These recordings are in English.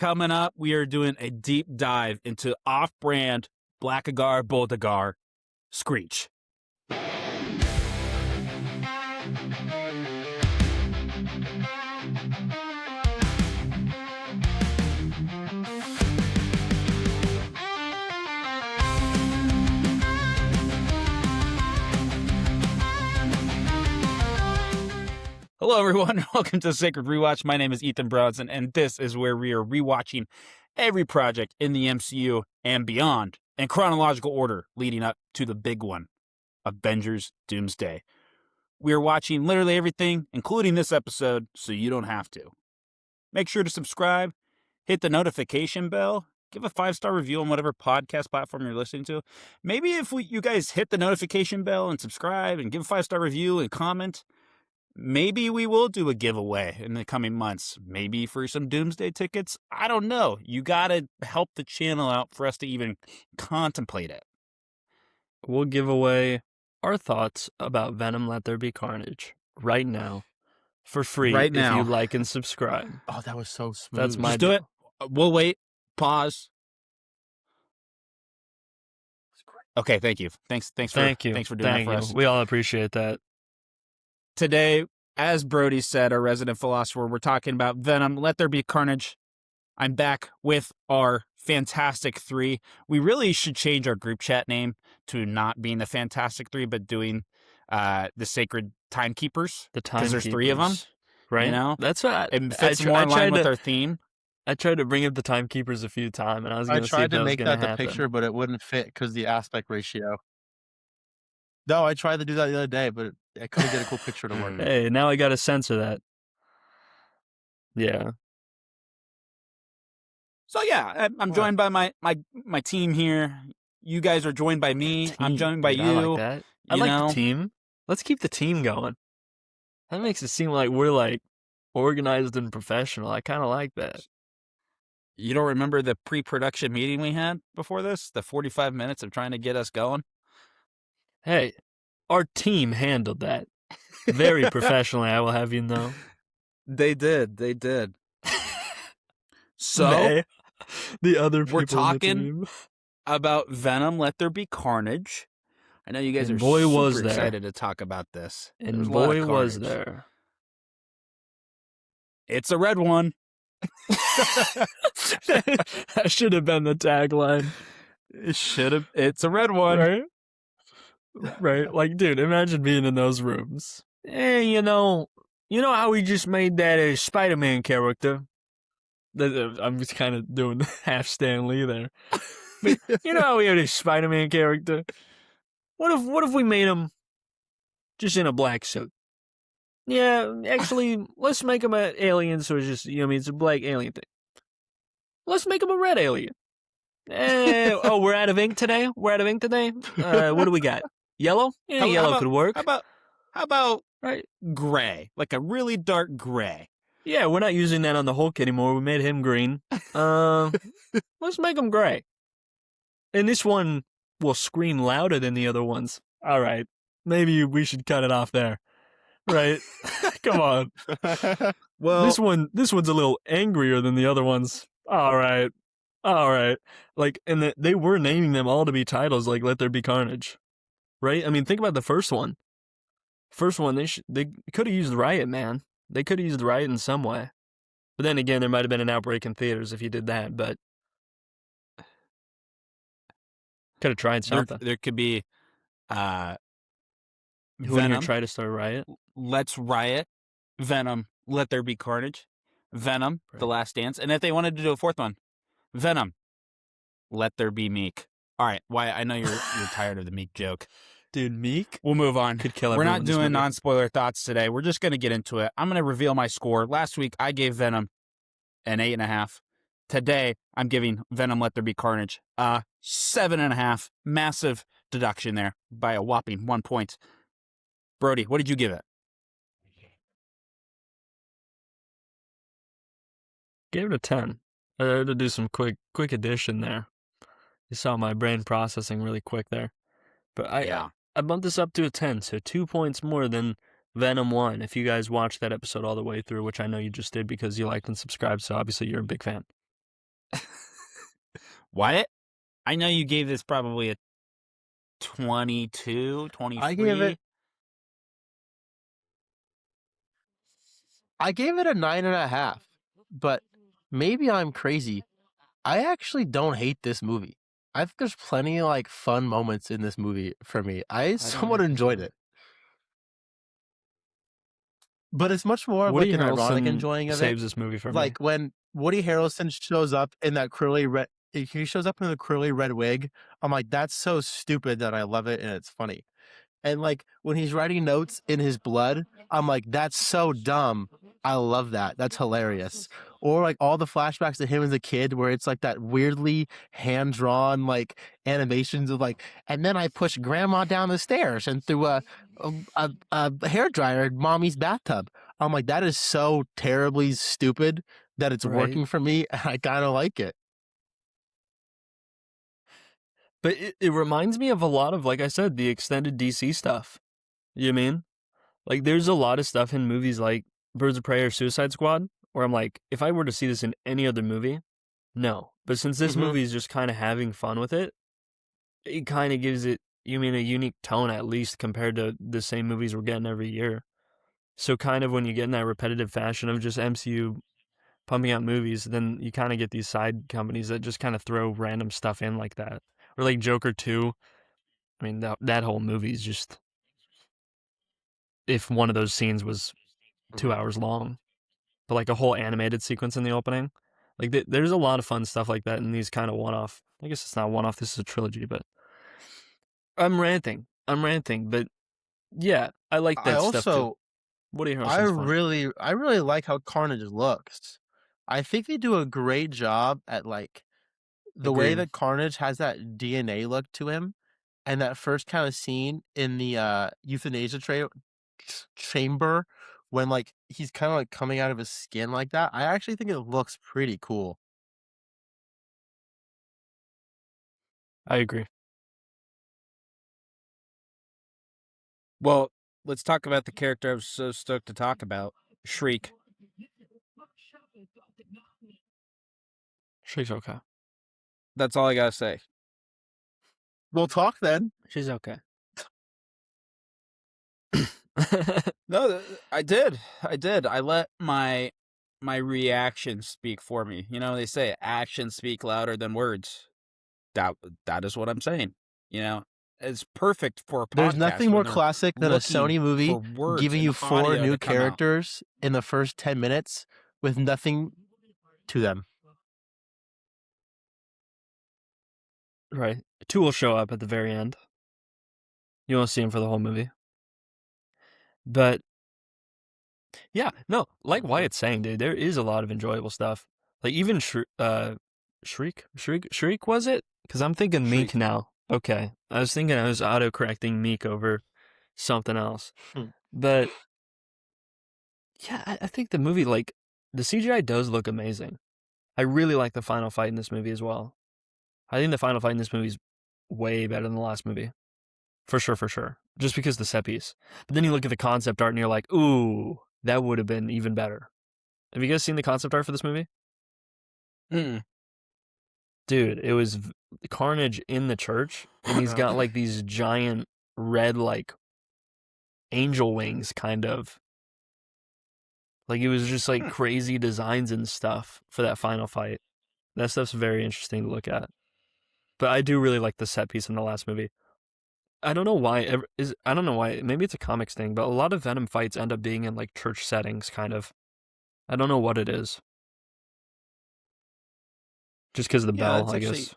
Coming up, we are doing a deep dive into off-brand Black Agar Boldagar Screech. Hello, everyone. Welcome to Sacred Rewatch. My name is Ethan Bronson, and this is where we are rewatching every project in the MCU and beyond in chronological order, leading up to the big one, Avengers Doomsday. We are watching literally everything, including this episode, so you don't have to. Make sure to subscribe, hit the notification bell, give a 5-star review on whatever podcast platform you're listening to. Maybe if you guys hit the notification bell and subscribe and give a 5-star review and comment, maybe we will do a giveaway in the coming months. Maybe for some Doomsday tickets. I don't know. You got to help the channel out for us to even contemplate it. We'll give away our thoughts about Venom, Let There Be Carnage right now for free Right now. if you like and subscribe. Oh, that was so smooth. That's my Just do it. We'll wait. Pause. Okay, thank you. Thanks for doing that for us. We all appreciate that. Today, as Brody said, our resident philosopher, we're talking about Venom, Let There Be Carnage. I'm back with our Fantastic Three. We really should change our group chat name to not being the Fantastic Three, but doing the Sacred Timekeepers. The Because there's 3 of them. Right? You know? That's what It fits more in line with our theme. I tried to bring up the Timekeepers a few times, and I was going I to see tried if to that was make going that to the happen. picture, but it wouldn't fit because the aspect ratio. No, I tried to do that the other day, but I couldn't get a cool picture to work. Hey, now I got to censor that. Yeah. So yeah, I'm joined by my team here. You guys are joined by me. I'm joined by Dude, you. I like that. I like the team. Let's keep the team going. That makes it seem like we're like organized and professional. I kind of like that. You don't remember the pre-production meeting we had before this? The 45 minutes of trying to get us going? Hey, our team handled that very professionally, I will have you know. They did. So, the other people we're in the talking team. about Venom, Let There Be Carnage. I know you guys And are boy, super was there. excited to talk about this. And There's a lot of boy, was carnage. there. It's a red one. That should have been the tagline. It should have. It's a red one. Right? Right? Like, dude, imagine being in those rooms. Hey, you know how we just made that Spider-Man character? I'm just kind of doing half Stan Lee there. But you know how we had a Spider-Man character? What if we made him just in a black suit? Yeah, actually, let's make him an alien, so it's just, it's a black alien thing. Let's make him a red alien. We're out of ink today? What do we got? Yellow? Yeah, yellow could work. How about Right. gray? Like a really dark gray. Yeah, we're not using that on the Hulk anymore. We made him green. Let's make him gray. And this one will scream louder than the other ones. All right. Maybe we should cut it off there. Right? Come on. Well, This one's a little angrier than the other ones. All right. Like, and they were naming them all to be titles like Let There Be Carnage. Right? I mean, think about the first one. They could have used Riot, man. They could have used Riot in some way. But then again, there might have been an outbreak in theaters if you did that, but could have tried something. there could be Who in here Venom. try to start Riot? Let's Riot. Venom, Let There Be Carnage. Venom, The Right. Last Dance. And if they wanted to do a fourth one, Venom, Let There Be Meek. All right, Wyatt, I know you're tired of the Meek joke. Dude, Meek We'll move on. could kill We're everyone not in this doing movie. non-spoiler thoughts today. We're just going to get into it. I'm going to reveal my score. Last week, I gave Venom an 8.5. Today, I'm giving Venom Let There Be Carnage a 7.5. Massive deduction there by a whopping 1 point. Brody, what did you give it? Gave it a 10. I had to do some quick addition there. You saw my brain processing really quick there. But I bumped this up to a 10, so 2 points more than Venom 1. If you guys watched that episode all the way through, which I know you just did because you liked and subscribed, so obviously you're a big fan. Wyatt, I know you gave this probably a 22, 23. I gave it a 9.5, but maybe I'm crazy. I actually don't hate this movie. I think there's plenty of like fun moments in this movie for me. I somewhat enjoyed it. But it's much more of Woody like an ironic Harrelson enjoying of saves it. this movie for me. Like when Woody Harrelson shows up in that curly red, he shows up in the curly red wig. I'm like, that's so stupid that I love it and it's funny. And like when he's writing notes in his blood, I'm like, that's so dumb. I love that. That's hilarious. Or like all the flashbacks to him as a kid where it's like that weirdly hand drawn like animations of like, and then I pushed grandma down the stairs and threw a hair dryer in mommy's bathtub. I'm like, that is so terribly stupid that it's working for me. And I kind of like it. But it reminds me of a lot of, like I said, the extended DC stuff. You know what I mean? Like, there's a lot of stuff in movies like Birds of Prey or Suicide Squad where I'm like, if I were to see this in any other movie, no. But since this movie is just kind of having fun with it, it kind of gives it, a unique tone at least compared to the same movies we're getting every year. So kind of when you get in that repetitive fashion of just MCU pumping out movies, then you kind of get these side companies that just kind of throw random stuff in like that. Or like Joker 2. I mean, that whole movie is just, if one of those scenes was 2 hours long, but like a whole animated sequence in the opening. Like there's a lot of fun stuff like that in these kind of one-off. I guess it's not one-off, this is a trilogy, but I'm ranting, but yeah, I like that stuff too. Woody Harrelson's I really like how Carnage looks. I think they do a great job at like the way that Carnage has that DNA look to him, and that first kind of scene in the euthanasia chamber when like he's kind of like coming out of his skin like that. I actually think it looks pretty cool. I agree. Well, let's talk about the character I was so stoked to talk about, Shriek. She's okay. That's all I gotta say. We'll talk then. She's okay. No, I did. I let my reaction speak for me. You know, they say actions speak louder than words. That is what I'm saying. You know, it's perfect for a podcast. There's nothing more classic than a Sony movie giving you 4 new characters in the first 10 minutes with nothing to them. Right. 2 will show up at the very end. You won't see him for the whole movie. But yeah, no, like Wyatt's saying, dude, there is a lot of enjoyable stuff. Like even Shriek was it? Because I'm thinking Meek now. Okay, I was thinking I was auto-correcting Meek over something else. But yeah, I think the movie, like, the CGI does look amazing. I really like the final fight in this movie as well. I think the final fight in this movie is way better than the last movie. For sure. Just because the set piece. But then you look at the concept art and you're like, ooh, that would have been even better. Have you guys seen the concept art for this movie? Dude, it was Carnage in the church, and he's got like these giant red, like, angel wings, kind of. Like, it was just like crazy designs and stuff for that final fight. That stuff's very interesting to look at. But I do really like the set piece in the last movie. I don't know why. Maybe it's a comics thing, but a lot of Venom fights end up being in like church settings, kind of. I don't know what it is. Just because of the bell, I guess.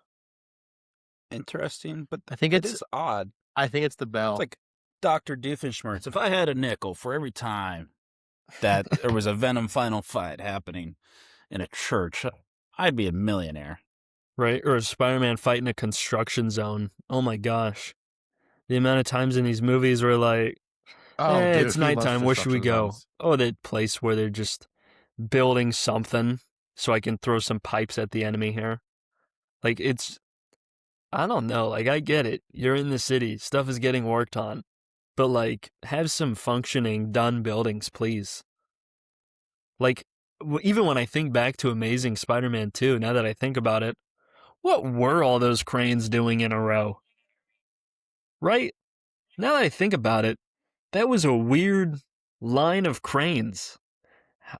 Interesting, but I think it is odd. I think it's the bell. It's like Dr. Doofenshmirtz. If I had a nickel for every time that there was a Venom final fight happening in a church, I'd be a millionaire. Right? Or a Spider-Man fight in a construction zone. Oh my gosh. The amount of times in these movies where like, dude, it's nighttime, where should we go? Zones. Oh, that place where they're just building something so I can throw some pipes at the enemy here. Like, it's, I don't know, like, I get it. You're in the city, stuff is getting worked on. But, like, have some functioning, done buildings, please. Like, even when I think back to Amazing Spider-Man 2, now that I think about it, what were all those cranes doing in a row? Right? Now that I think about it, that was a weird line of cranes.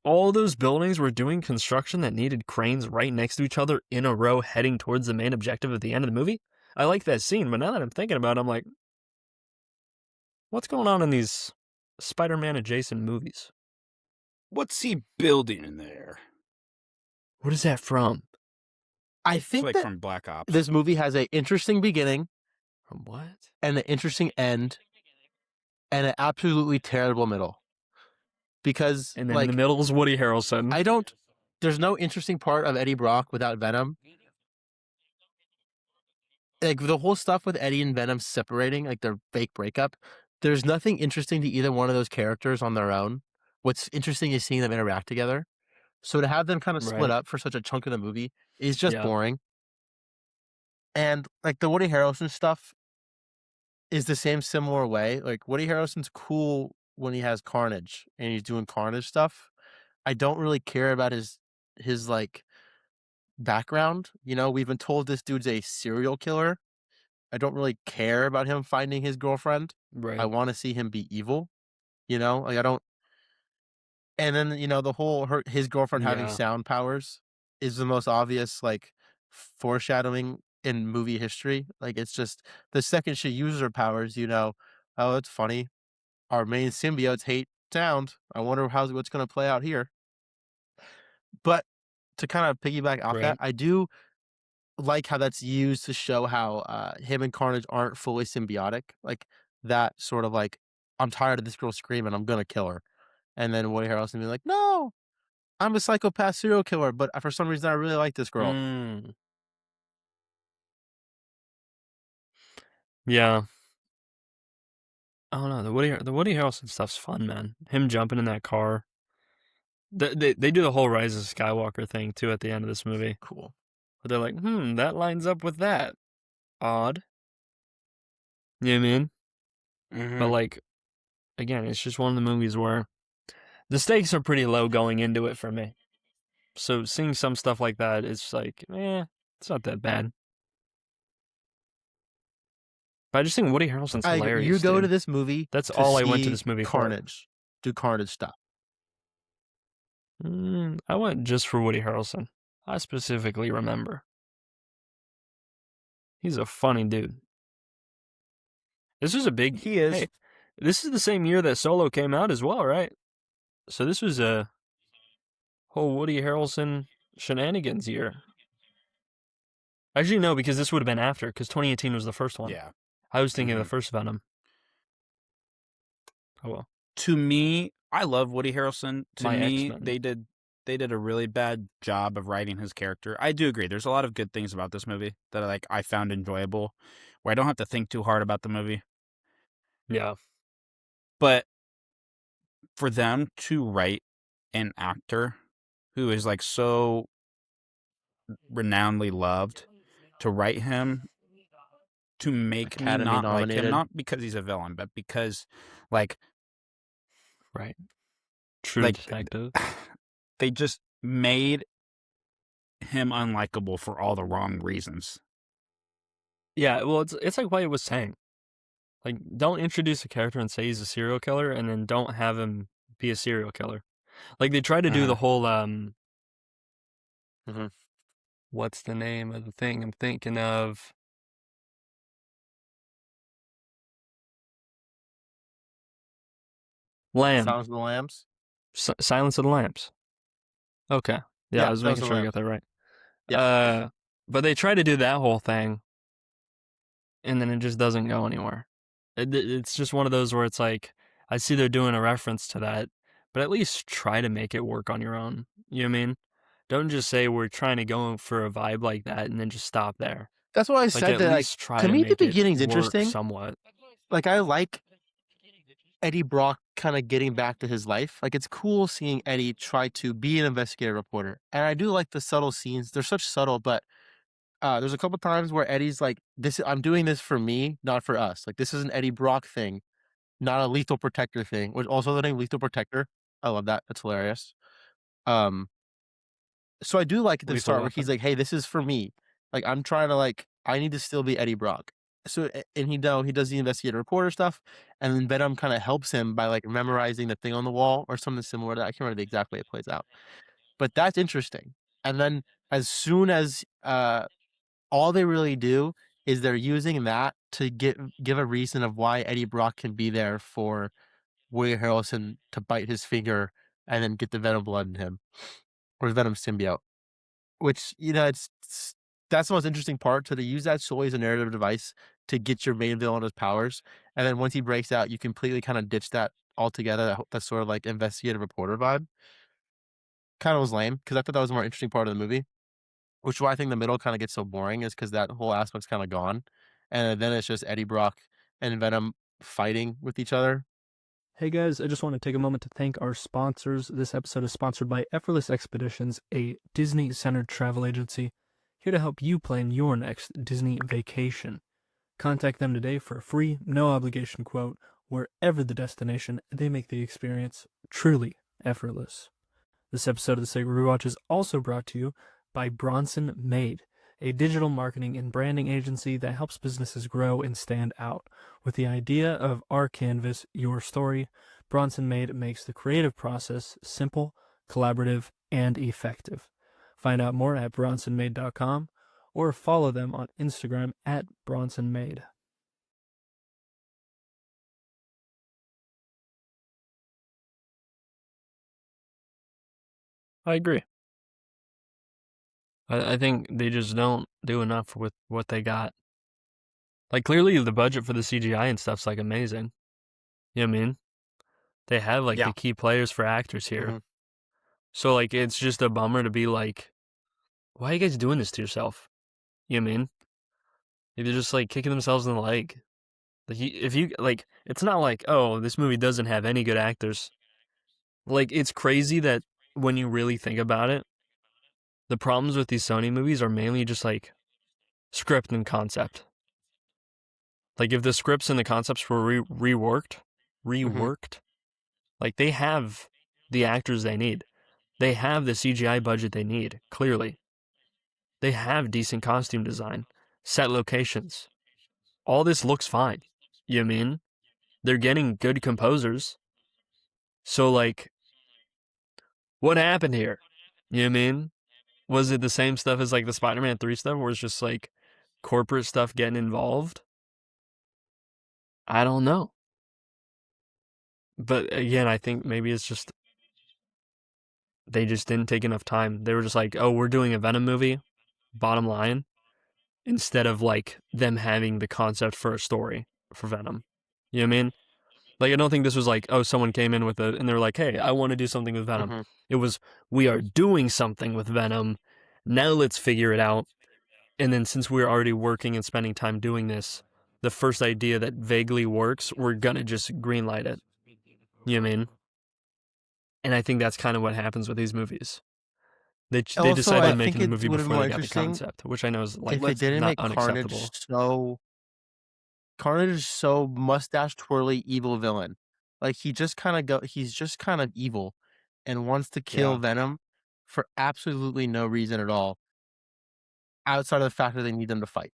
All those buildings were doing construction that needed cranes right next to each other in a row heading towards the main objective at the end of the movie. I like that scene, but now that I'm thinking about it, I'm like, what's going on in these Spider-Man adjacent movies? What's he building in there? What is that from? I It's think like that from Black Ops. this movie has an interesting beginning From what? and an interesting end and an absolutely terrible middle. Because And then like in the middle is Woody Harrelson. there's no interesting part of Eddie Brock without Venom. Like the whole stuff with Eddie and Venom separating, like their fake breakup, there's nothing interesting to either one of those characters on their own. What's interesting is seeing them interact together. So to have them kind of split Right. up for such a chunk of the movie is just Yeah. boring. And like the Woody Harrelson stuff is the same similar way. Like Woody Harrelson's cool when he has Carnage and he's doing Carnage stuff. I don't really care about his like background. You know, we've been told this dude's a serial killer. I don't really care about him finding his girlfriend. Right. I want to see him be evil. You know, like I don't. And then you know the whole his girlfriend having Yeah. sound powers is the most obvious like foreshadowing in movie history. Like it's just the second she uses her powers, you know, oh, it's funny. Our main symbiotes hate sound. I wonder what's going to play out here. But to kind of piggyback off Right. that, I do like how that's used to show how him and Carnage aren't fully symbiotic. Like that sort of like, I'm tired of this girl screaming, I'm gonna kill her. And then Woody Harrelson be like, no, I'm a psychopath serial killer, but for some reason I really like this girl. Mm. Yeah. I don't know. The Woody Harrelson stuff's fun, man. Him jumping in that car. They do the whole Rise of Skywalker thing too at the end of this movie. Cool. But they're like, that lines up with that. Odd. You know what I mean? Mhm. But like, again, it's just one of the movies where the stakes are pretty low going into it for me. So seeing some stuff like that, it's like, it's not that bad. But I just think Woody Harrelson's I agree. hilarious. You go dude. to this movie. That's to all I went to see this movie Carnage. Do Carnage stuff. for. I went just for Woody Harrelson. I specifically remember. He's a funny dude. This was a big. He is. Hey, this is the same year that Solo came out as well, right? So this was a whole Woody Harrelson shenanigans year. Actually, no, because this would have been after, because 2018 was the first one. Yeah. I was thinking of Mhm. the first Venom. Oh well. To me, I love Woody Harrelson. To My me, X-Men. they did a really bad job of writing his character. I do agree. There's a lot of good things about this movie that I found enjoyable, where I don't have to think too hard about the movie. Yeah. But for them to write an actor who is like so renownedly loved, to write him, to make me Academy not like nominated. him, not because he's a villain, but because like Right. True Like, detective. they just made him unlikable for all the wrong reasons. Yeah, well, it's like what I was saying. Like, don't introduce a character and say he's a serial killer, and then don't have him be a serial killer. Like, they try to do the whole, Mhm. what's the name of the thing I'm thinking of? Lamb. Silence of the Lambs. Silence of the Lambs. Okay. Yeah, I was Silence making of sure the I got that right. Yeah. But they try to do that whole thing, and then it just doesn't go anywhere. It's just one of those where it's like, I see they're doing a reference to that, but at least try to make it work on your own. You know what I mean? Don't just say we're trying to go for a vibe like that and then just stop there. That's why I Like, said at that. Like, least try to to me, make the beginning's it work interesting. somewhat. Like, I like Eddie Brock kind of getting back to his life. Like, it's cool seeing Eddie try to be an investigative reporter. And I do like the subtle scenes. They're such subtle, but there's a couple times where Eddie's like, I'm doing this for me, not for us. Like, this is an Eddie Brock thing, not a Lethal Protector thing, which also the name Lethal Protector. I love that. That's hilarious. So I do like the Lethal start where he's Weapon. like, "Hey, this is for me. Like, I'm trying to I need to still be Eddie Brock." So and he does the investigative reporter stuff, and then Venom kind of helps him by memorizing the thing on the wall or something similar to that. I can't remember the exact way it plays out, but that's interesting. And then as soon as all they really do is they're using that to give a reason of why Eddie Brock can be there for Woody Harrelson to bite his finger and then get the Venom blood in him or Venom symbiote. Which that's the most interesting part. To use that solely as a narrative device to get your main villain his powers, and then once he breaks out, you completely kind of ditch that altogether. That sort of investigative reporter vibe kind of was lame because I thought that was a more interesting part of the movie. Which is why I think the middle kind of gets so boring is because that whole aspect's kind of gone, and then it's just Eddie Brock and Venom fighting with each other. Hey guys, I just want to take a moment to thank our sponsors. This episode is sponsored by Effortless Expeditions, a Disney-centered travel agency, here to help you plan your next Disney vacation. Contact them today for a free, no-obligation quote. Wherever the destination, they make the experience truly effortless. This episode of the Sacred Rewatch is also brought to you by Bronson Made, a digital marketing and branding agency that helps businesses grow and stand out. With the idea of our canvas, your story, Bronson Made makes the creative process simple, collaborative, and effective. Find out more at bronsonmade.com or follow them on Instagram at bronsonmade. I agree. I think they just don't do enough with what they got. Like, clearly the budget for the CGI and stuff's, amazing. You know what I mean? They have, Yeah. the key players for actors here. Mhm. So, it's just a bummer to be like, why are you guys doing this to yourself? You know what I mean? They're just, kicking themselves in the leg. It's not like, oh, this movie doesn't have any good actors. It's crazy that when you really think about it, the problems with these Sony movies are mainly just, script and concept. If the scripts and the concepts were reworked, they have the actors they need. They have the CGI budget they need, clearly. They have decent costume design, set locations. All this looks fine. You know what I mean? They're getting good composers. So, what happened here? You know what I mean? Was it the same stuff as, the Spider-Man 3 stuff, where it's just, corporate stuff getting involved? I don't know. But, again, I think maybe it's just they just didn't take enough time. They were just like, oh, we're doing a Venom movie, bottom line, instead of, them having the concept for a story for Venom. You know what I mean? I don't think this was someone came in with it and they were like, hey, I want to do something with Venom. Mhm. It was, we are doing something with Venom. Now let's figure it out. And then since we're already working and spending time doing this, the first idea that vaguely works, we're going to just greenlight it. You know what I mean? And I think that's kind of what happens with these movies. They Also, decided I on making think the movie it would've been before more they got the interesting concept, which I know is if they didn't not make unacceptable. Carnage is so mustache twirly evil villain. He's just kind of evil and wants to kill Yeah. Venom for absolutely no reason at all, outside of the fact that they need them to fight.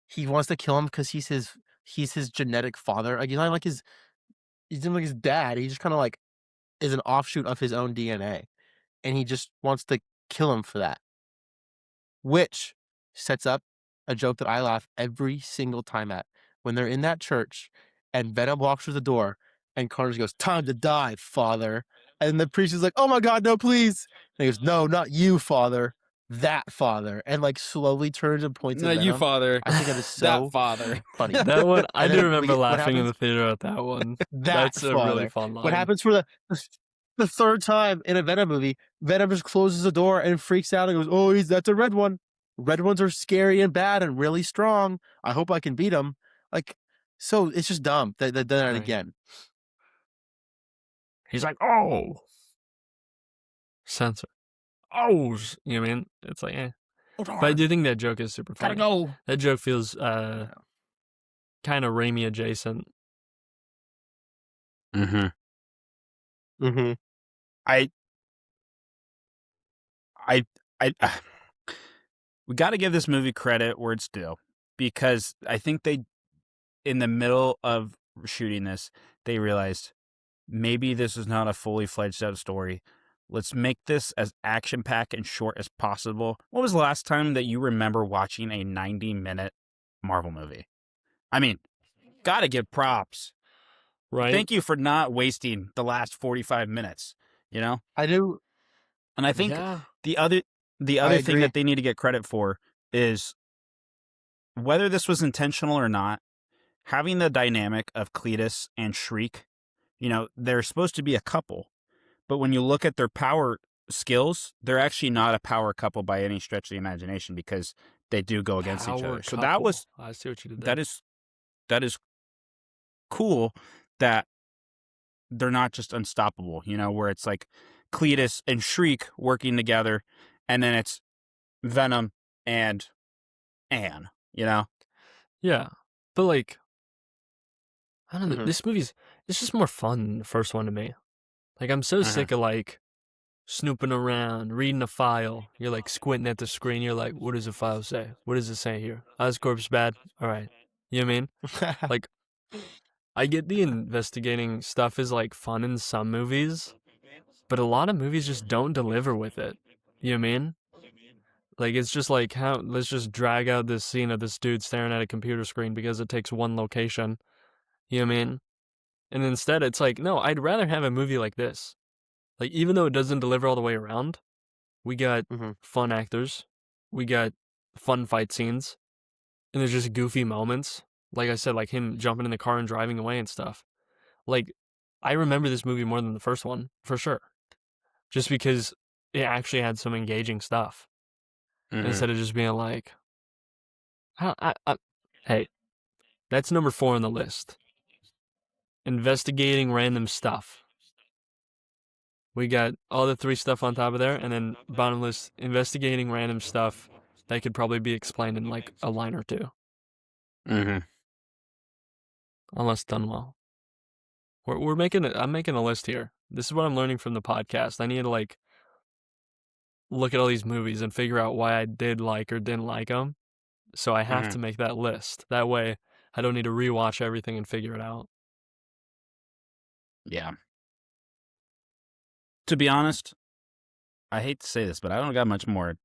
He wants to kill him because he's his genetic father. He's not he's not like his dad. He just kind of is an offshoot of his own DNA, and he just wants to kill him for that. Which sets up a joke that I laugh every single time at. When they're in that church and Venom walks through the door and Carnage goes, "Time to die, father." And the priest is like, "Oh my God, no, please." And he goes, "No, not you, father. That father." And slowly turns and points at No, Venom. you father. I think that is so that father. funny. That one, I And do then remember what laughing in happens- the theater at that one. That That's a really father. fun line. What happens for the third time in a Venom movie? Venom just closes the door and freaks out and goes, "Oh, that's a red one. Red ones are scary and bad and really strong. I hope I can beat them." So it's just dumb that they've done it Right. again. He's like, oh, censor. Oh, you know what I mean? It's like, eh. But I do think that joke is super funny. go. That joke feels kind of Raimi adjacent. Mm-hmm. Mm-hmm. I we got to give this movie credit where it's due, because I think they, in the middle of shooting this, they realized maybe this is not a fully fledged out story. Let's make this as action-packed and short as possible. When was the last time that you remember watching a 90-minute Marvel movie? I mean, gotta give props. Right? Thank you for not wasting the last 45 minutes, you know? I do. And I think Yeah. the other I thing agree. that they need to get credit for is, whether this was intentional or not, having the dynamic of Cletus and Shriek. You know, they're supposed to be a couple, but when you look at their power skills, they're actually not a power couple by any stretch of the imagination, because they do go against each Power other. So that couple. was I see what you did there. that is cool that they're not just unstoppable, you know, where it's like Cletus and Shriek working together, and then it's Venom and Anne, you know? Yeah. But like, I don't know. Mhm. This movie's, it's just more fun than the first one to me. Like, I'm so sick of like snooping around, reading a file. You're like squinting at the screen. You're like, what does the file say? What does it say here? Oscorp's bad. All right. You know what I mean? Like, I get the investigating stuff is like fun in some movies, but a lot of movies just don't deliver with it. You know what I mean? Like, it's just like, let's just drag out this scene of this dude staring at a computer screen because it takes one location. You know what I mean? And instead, it's like, no, I'd rather have a movie like this. Like, even though it doesn't deliver all the way around, we got Mhm. fun actors, we got fun fight scenes, and there's just goofy moments. Like I said, like him jumping in the car and driving away and stuff. Like, I remember this movie more than the first one, for sure. Just because it actually had some engaging stuff. Instead of just being like, hey, that's number 4 on the list. Investigating random stuff. We got all the 3 stuff on top of there, and then bottom list, investigating random stuff that could probably be explained in like a line or 2, Mm-hmm. unless done well. I'm making a list here. This is what I'm learning from the podcast. I need to like look at all these movies and figure out why I did like or didn't like them. So I have to make that list. That way, I don't need to rewatch everything and figure it out. Yeah. To be honest, I hate to say this, but I don't got much more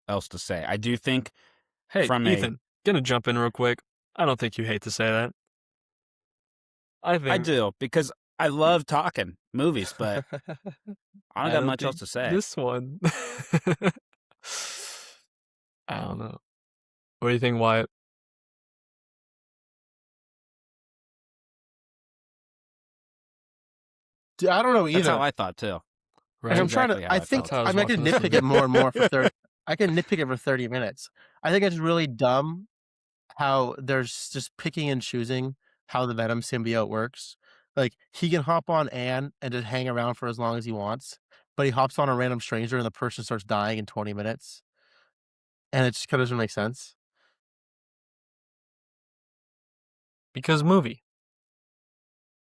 else to say. I do think, Hey, from Ethan, gonna jump in real quick. I don't think you hate to say that. I do, because I love talking movies, but I don't got much else to say. This one. I don't know. What do you think, Wyatt? Dude, I don't know either. That's how I thought too. Like, I'm trying exactly to. how I I think felt. I mean, I can That's how I was watching nitpick this it more and more for 30. I can nitpick it for 30 minutes. I think it's really dumb how there's just picking and choosing how the Venom symbiote works. Like, he can hop on Anne and just hang around for as long as he wants, but he hops on a random stranger and the person starts dying in 20 minutes, and it just kind of doesn't make sense. Because movie.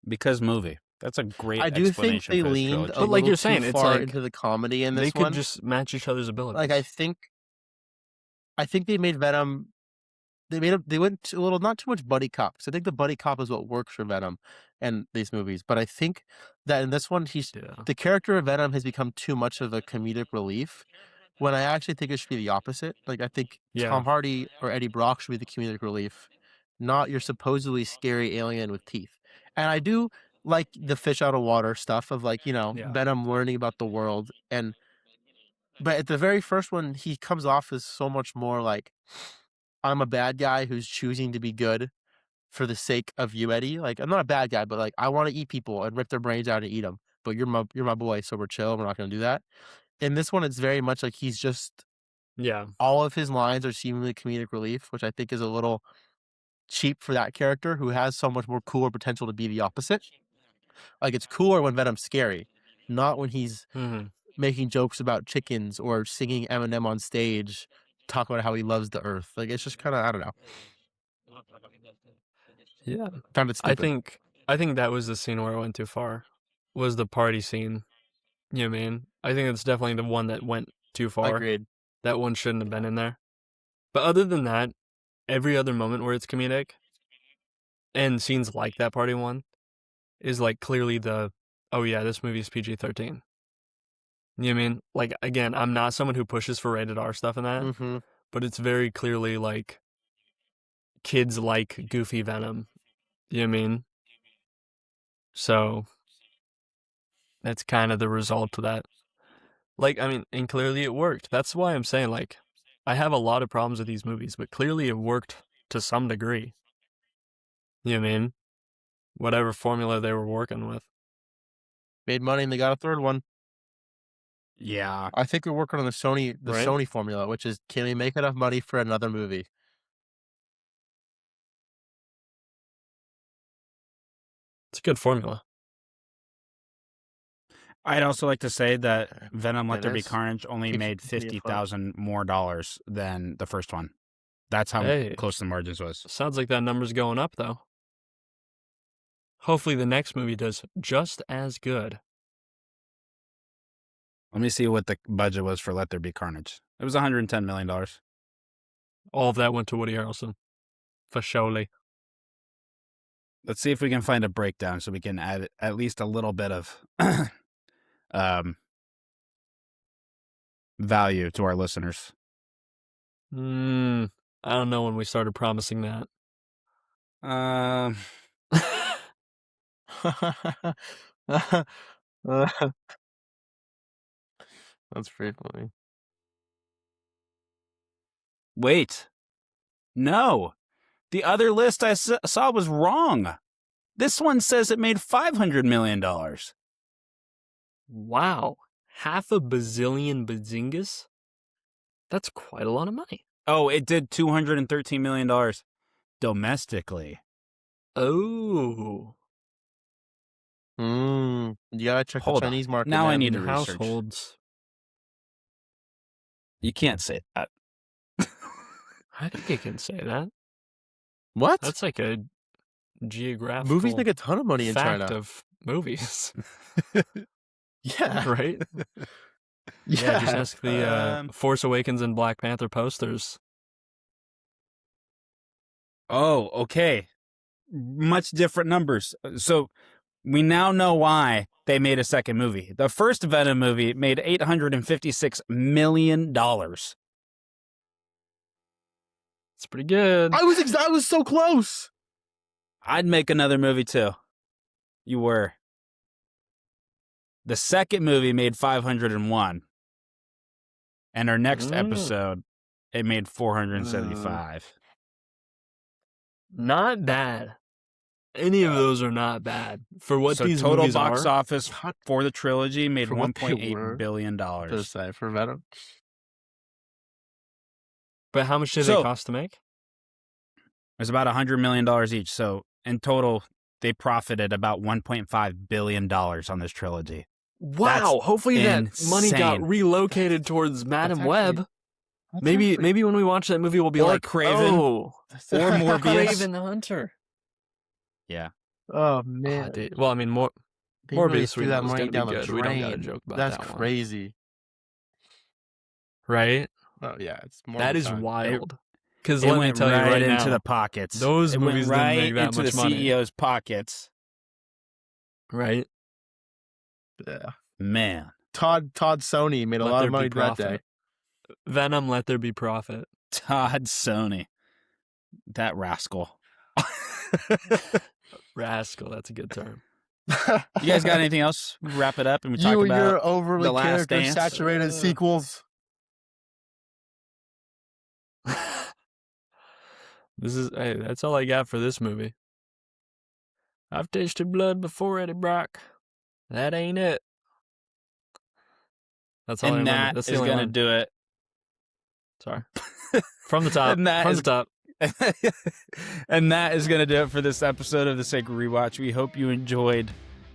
Because movie. That's a great I do think explanation they for this leaned trilogy. a But like little you're saying, too it's far like into the comedy in this They could one. just match each other's abilities. Like, I think they made Venom. They went a little, not too much buddy cop, because I think the buddy cop is what works for Venom and these movies. But I think that in this one, the character of Venom has become too much of a comedic relief, when I actually think it should be the opposite. Like, I think Tom Hardy or Eddie Brock should be the comedic relief, not your supposedly scary alien with teeth. And I do like the fish out of water stuff of, like, Venom learning about the world. But at the very first one, he comes off as so much more like, I'm a bad guy who's choosing to be good for the sake of you, Eddie. Like, I'm not a bad guy, but like, I want to eat people and rip their brains out and eat them. But you're my boy, so we're chill. We're not going to do that. In this one, it's very much like he's just, all of his lines are seemingly comedic relief, which I think is a little cheap for that character who has so much more cooler potential to be the opposite. Like, it's cooler when Venom's scary, not when he's making jokes about chickens or singing Eminem on stage, talk about how he loves the earth. Like, it's just kind of, I don't know. Yeah. Found it stupid. I think that was the scene where I went too far. Was the party scene. You know what I mean? I think it's definitely the one that went too far. Agreed. That one shouldn't have been in there. But other than that, every other moment where it's comedic and scenes like that party one is like clearly oh yeah, this movie's PG-13. You know what I mean? Like, again, I'm not someone who pushes for rated R stuff in that, Mm-hmm. but it's very clearly like kids like goofy Venom. You know what I mean? So that's kind of the result of that. Like, I mean, and clearly it worked. That's why I'm saying, like, I have a lot of problems with these movies, but clearly it worked to some degree. You know what I mean? Whatever formula they were working with. Made money and they got a third one. Yeah. I think we're working on the Right. Sony formula, which is, can we make enough money for another movie? It's a good formula. I'd also like to say that Venom Let It There Be is. Carnage only Keeps made me afloat. $50,000 more than the first one. That's how Hey. close the margins was. Sounds like that number's going up, though. Hopefully the next movie does just as good. Let me see what the budget was for Let There Be Carnage. It was $110 million. All of that went to Woody Harrelson. For surely. Let's see if we can find a breakdown so we can add at least a little bit of value to our listeners. I don't know when we started promising that. That's pretty funny. Wait. No. The other list I saw was wrong. This one says it made $500 million. Wow. $500 million bazingas? That's quite a lot of money. Oh, it did $213 million domestically. Oh. You gotta check Hold the on. Chinese market. Now I man. need to research. Households. You can't say that. I think you can say that. What? That's like a geographical Movies make a ton of money in fact China. of movies, Yeah. right? Yeah, just ask the Force Awakens and Black Panther posters. Oh, okay. Much different numbers. So we now know why they made a second movie. The first Venom movie made $856 million. It's pretty good. I was so close. I'd make another movie too. You were. The second movie made 501. And our next episode, it made 475. Not bad. Any of those are not bad. For what So these total movies box are. office for the trilogy made For what they were. $1.8 billion. To say for Venom. But how much did So- they cost to make? It was about $100 million each. So in total, they profited about $1.5 billion on this trilogy. Wow. Hopefully that money got insane. relocated towards Madam actually- Web. Maybe when we watch that movie, we'll be Or like, Craven. oh, Or Morbius. Craven the Hunter. Yeah. Oh Oh, man. dude. Well, I mean, They really Morbius, threw we that know is money gonna down be the good. We don't gotta drain. joke about That's that one. crazy. Right? Oh yeah, it's more. That than is time. wild. Because It let me went tell you right right into now, the pockets. those it movies went right didn't make that into much the money. CEO's pockets. Right? Yeah. Man. Todd Sony made a Let lot there of be money that day. profit. Venom, let there be profit. Todd Sony. That rascal. Rascal, that's a good term. You guys got anything else? We wrap it up and we talk You and about your overly The Last character Dance? saturated sequels. Hey, that's all I got for this movie. I've tasted blood before, Eddie Brock. That ain't it. That's all I and remember. that That's is the only going to line. do it. Sorry. From the top. And that From is- the top. And that is going to do it for this episode of the Sacred Rewatch. We hope you enjoyed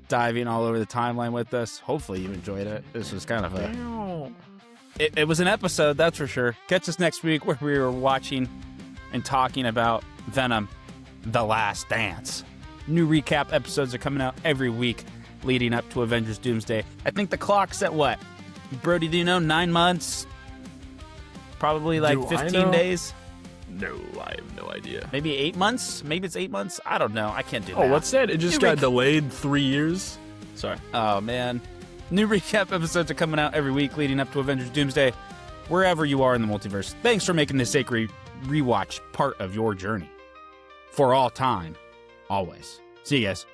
diving all over the timeline with us. Hopefully you enjoyed it. This was kind of it was an episode, that's for sure. Catch us next week where we were watching and talking about Venom, The Last Dance. New recap episodes are coming out every week leading up to Avengers Doomsday. I think the clock's at what? Brody, do you know 9 months? Probably like Do I 15 know? days? No, I have no idea. Maybe 8 months? Maybe it's 8 months? I don't know. I can't do Oh, that. what's that? It just got delayed 3 years? Sorry. Oh, man. New recap episodes are coming out every week leading up to Avengers Doomsday, wherever you are in the multiverse. Thanks for making this Sacred Rewatch part of your journey. For all time. Always. See you guys.